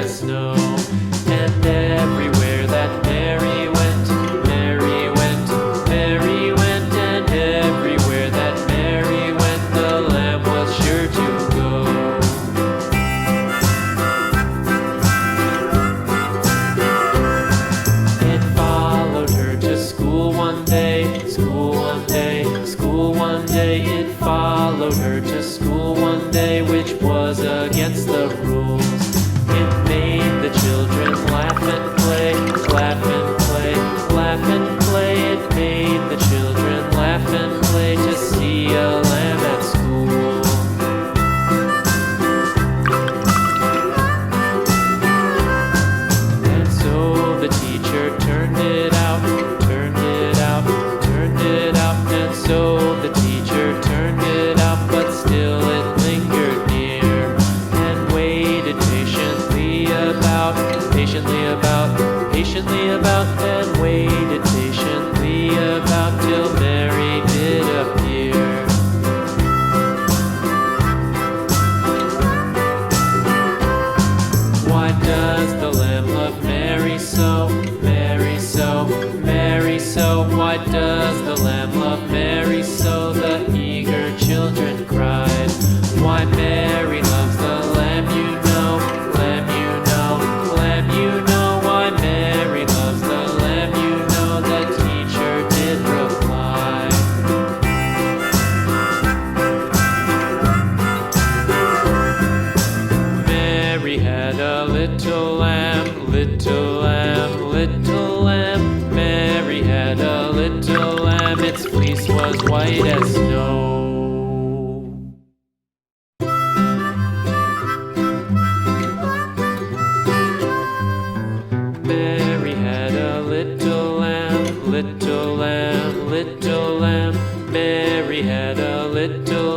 as snow. And everywhere that Mary went, Mary went, Mary went, and everywhere that Mary went, the lamb was sure to go. It followed her to school one day, school one day, school one day. It followed her to school one day, which was against the rules. It made the children laugh and play, laugh and play, laugh and play. It made the children laugh and play to see a lamb at school. And so the teacher turned it out, turned it out, turned it out. And so the teacher turned it out, but still it lingered near and waited patiently about, patiently about, and waited patiently about till Mary did appear. Why does the lamb love Mary so, Mary so, Mary so? Why does the lamb love Mary so? The eager children cried. Why Mary loves the lamb, you know, lamb, you know, lamb, you know. Why Mary loves the lamb, you know, the teacher did reply. Mary had a little lamb, little lamb, little lamb. Mary had a little lamb, its fleece was white as snow. Mary had a little lamb, little lamb, little lamb. Mary had a little